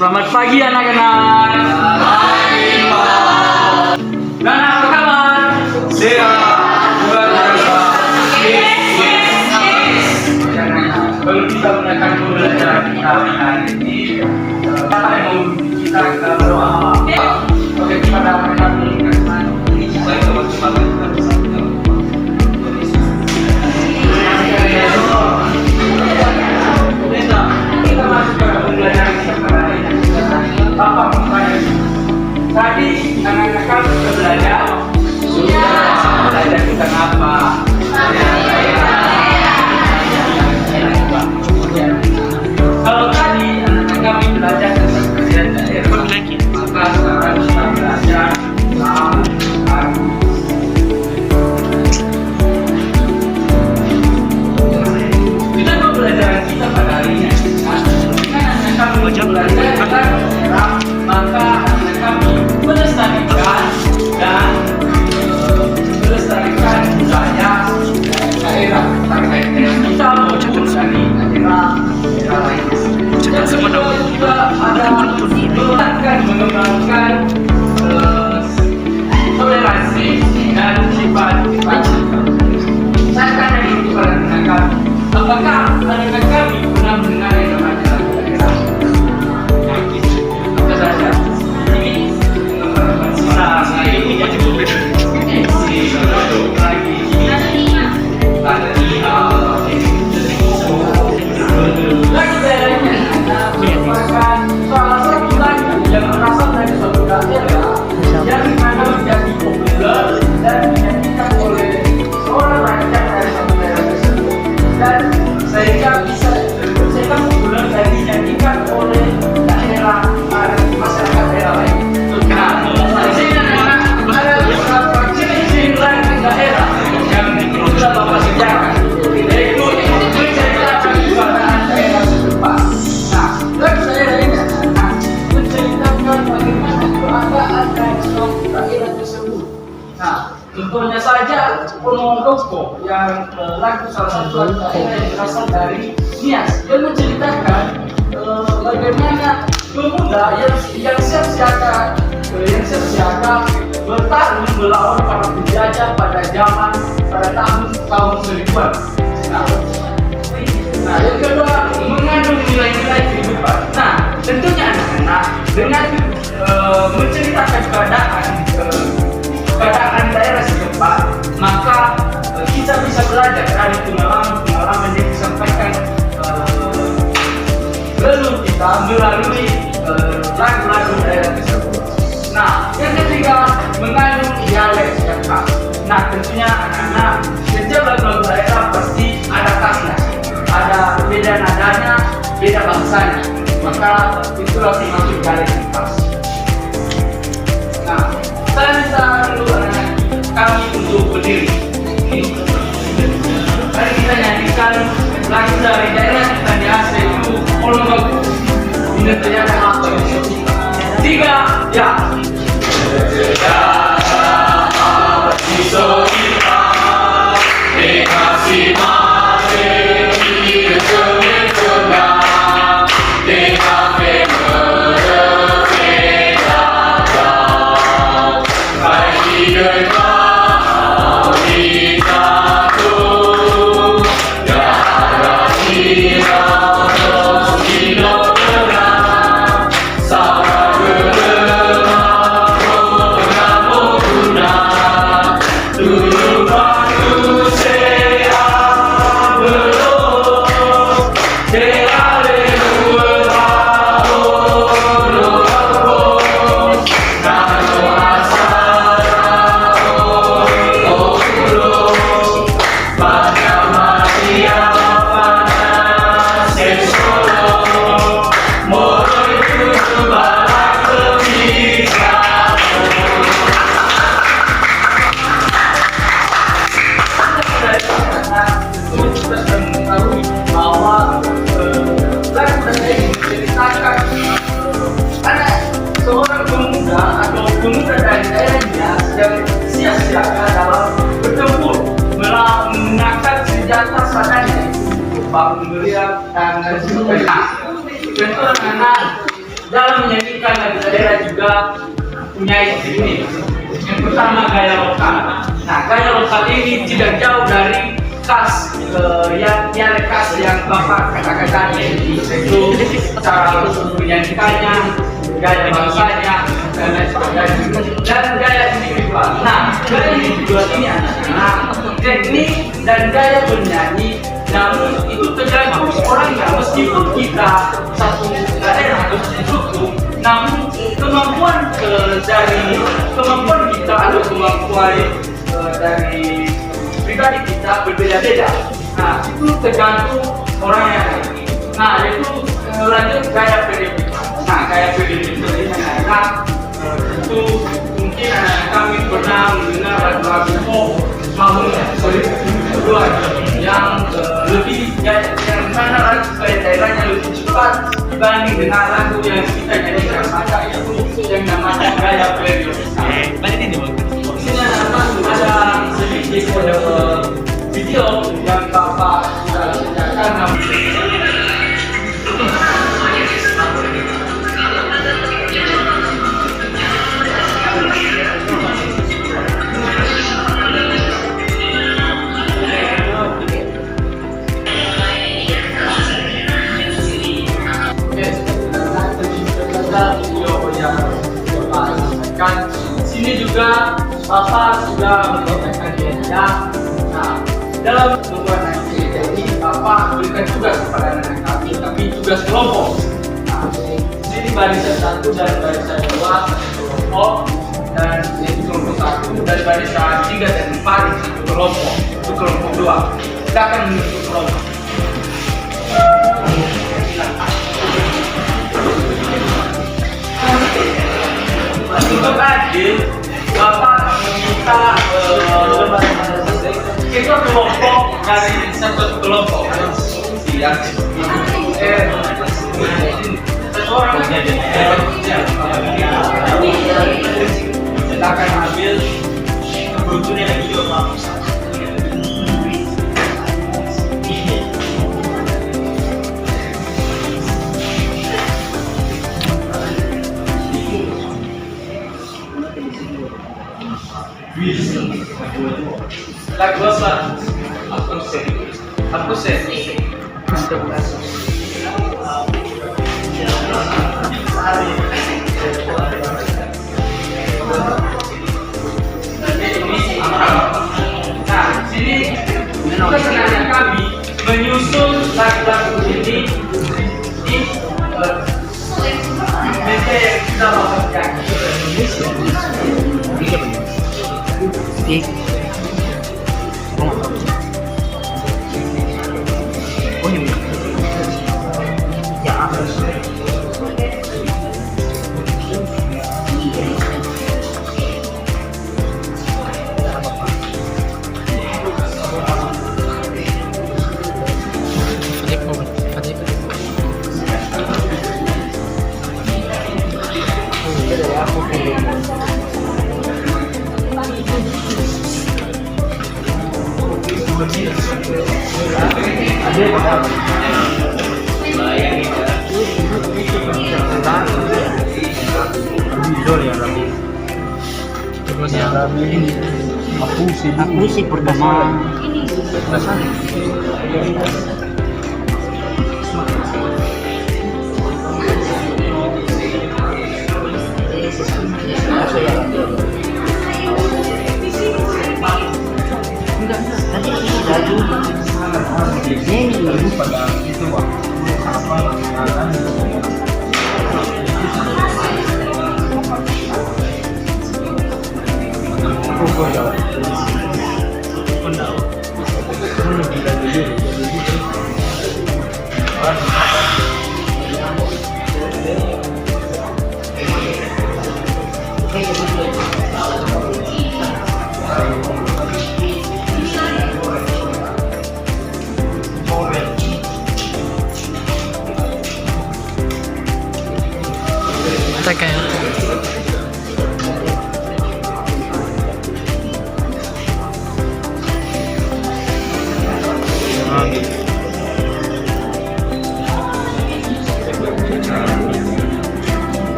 Selamat pagi anak-anak. Pagi, Pak. Dan apa kabar? Sehat, luar biasa. Kalau kita menekan pembelajaran kita hari ini, apa yang mau kita berdoa? Oke, kita dapat mengingatkan. Baik, teman-teman, kita bisa Kita masuk ke pembelajaran kita pada hari ini. Bapak bertanya, tadi anak-anak kan sudah belajar. Belajar tentang apa? Kalau tadi anak-anak kami belajar tentang kejadian daerah, maka sekarang kita belajar tentang arus. Kita pembelajaran kita pada hari ini. Anak-anak kami belajar tentang daerah, maka anak kami melestarikan dan melestarikan budaya daerah terkait dengan kita maupun dari daerah lain. Dan juga ada mengembangkan toleransi dan sifat-sifat. Saya akan nanya kepada anak kami, apakah anak kami pernah mendengar yang namanya daerah? Apa saja? Ini lagu daerahnya merupakan salah satu lagu yang berasal dari suatu daerah yang mana menjadi populer dan dinyanyikan oleh seorang rakyat dari suatu daerah tersebut, dan sehingga populer dan dinyanyikan oleh daerah masyarakat daerah lain. Nah, di sini ada beberapa ciri-ciri lagu daerah yang sudah bapak sejarah, yaitu menceritakan keberadaan daerah setempat. Nah, lagu daerah ini menceritakan bagaimana keadaan dari suatu daerah tersebut. Nah, contohnya saja Ponorogo yang lagu salah satu lagu daerah yang berasal dari Nias, yang menceritakan bagaimana pemuda yang siap siaga bertarung melawan para penjajah pada tahun 1000-an. Nah, yang kedua mengandung nilai-nilai kehidupan. Nah, tentunya anak-anak dengan menceritakan keadaan daerah setempat, maka kita bisa belajar dari pengalaman yang disampaikan leluhur kita melalui lagu-lagu daerah tersebut. Nah, yang ketiga mengandung dialek yang khas. Nah, tentunya anak-anak setiap lagu daerah pasti ada khasnya, ada beda nadanya, beda bahasanya. Maka itulah termasuk dialek yang khas. Nah, saya minta dulu anak kami untuk berdiri. Mari kita nyanyikan lagu dari daerah kita di Aceh itu Ponorogo. Ini ternyata apa ini? 3, ya. Pemuda dari daerahnya yang sia-siaga dalam bertempur menggunakan senjata seadanya, bangun meriam dan sebagainya. Tentu anak dalam menyanyikan lagu daerah juga punya ini. Yang pertama gaya lokal. Nah, gaya lokal ini tidak jauh dari khas yang khas yang Bapak katakan tadi, yaitu cara menyanyikannya, gaya bahasanya, dan lain sebagainya, dan gaya individual. Nah, gaya individual ini adalah teknik dan gaya bernyanyi, namun itu tergantung orangnya. Meskipun kita satu daerah atau satu suku, namun kemampuan kita atau kemampuan dari pribadi kita berbeda-beda. Nah, itu tergantung orangnya. Nah, itu lanjut gaya PDB. Nah, gaya PDB ini adalah itu mungkin anak kami pernah mendengar lagu pop kedua yang lebih yang mana lagu daerahnya lebih cepat dibanding dengan lagu yang kita nyanyikan, maka itu yang namanya gaya PDB. Sini ada sedikit video yang Bapak sudah sediakan. Sini juga Bapak sudah menyampaikan dia. Nah, dalam membuat nanti ini Bapak berikan tugas kepada anak kami, tapi tugas kelompok. Nah, sini barisan 1 dan barisan 2 kelompok, dan ini kelompok 1 dan barisan 3 dan 4 itu kelompok. Itu kelompok 2. Kita akan membentuk kelompok. Untuk adil, Bapak meminta itu kelompok dari satu kelompok. Siap. Seseorang silakan ambil kebutuhannya lagi Bapak. Lagu apa? Aku sih. Nah, sini sebenarnya kami menyusun lagu-lagu ini di meja yang kita mau nyanyi. Aku sih pertama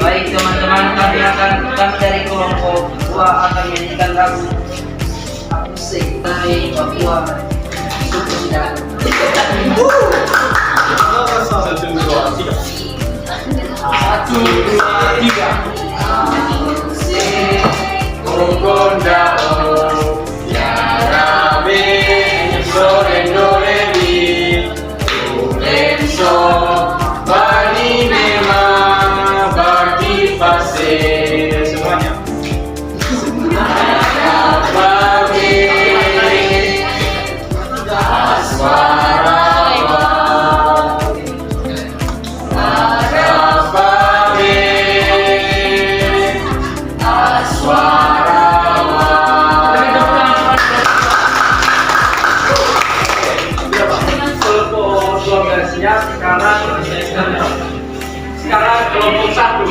Baik teman-teman, kami dari kelompok 2 akan menyanyikan lagu Aku Sing dari Papua Suku dan Satu, dua, tiga. Semuanya. Kelompok 12 ya, sekarang kelompok 1.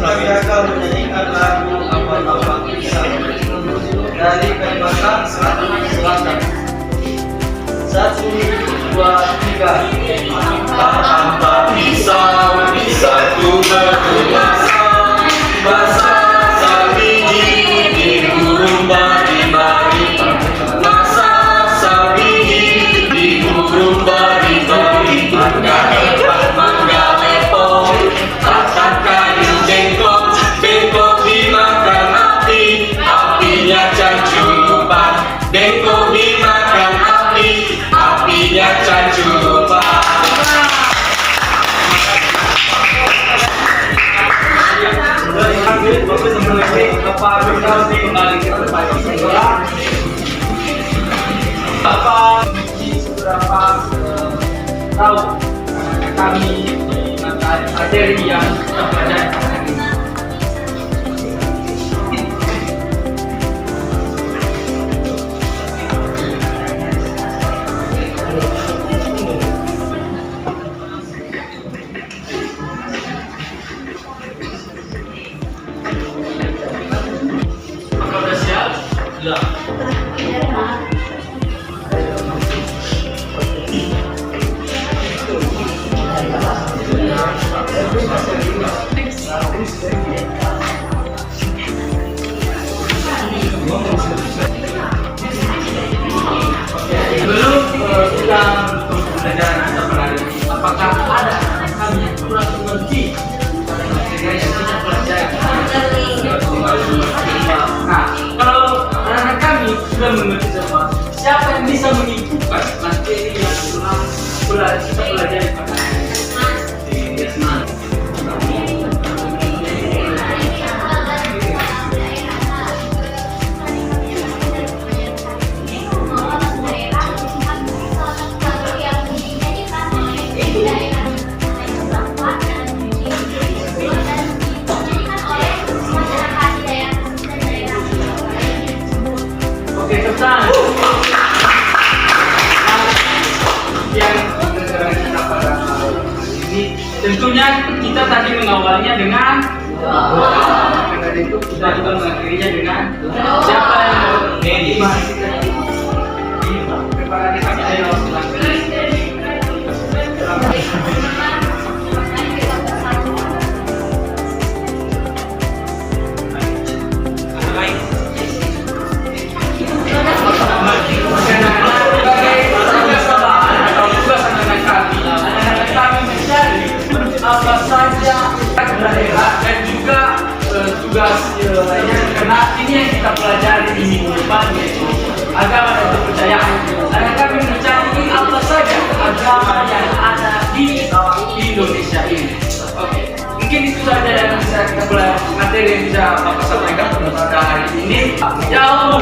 Kami akan menyanyikan lagu Apa-apa Kisah dari Kalimantan Selatan. 1, 2, 3. Apa bisa satu berbahasa bahasa sabiji di burung bari-bari bahasa sabiji di burung bari-bari mangga lepong tatap kayu bengkok dimakan api apinya cacupan bengkok dimakan api apinya cacupan. Bapak seberapa tahu kami materi yang kita pelajari hari ini. Apakah sudah siap? Sudah. Sebelum kita pembelajaran kita pada hari ini, apakah ada kami yang kurang mengerti pada materi yang kita pelajari? Nah, kalau anak-anak kami sudah mengerti semua, siapa yang bisa menginfokan materi yang telah kita pelajari pada hari ini? Oke, tentang yang kita pada hari ini, tentunya kita tadi mengawalnya dengan karena itu kita juga mengakhirinya dengan siapa yang mari kita preparasi kami dari apa saja daerah dan juga tugas lainnya karena ini yang kita pelajari di minggu depan yaitu agama dan kepercayaan. Dan kami mencari apa saja agama yang ada di Indonesia ini. Oke, mungkin itu saja yang bisa kita pelajari materi yang bisa Bapak sampaikan pada hari ini. Jauh.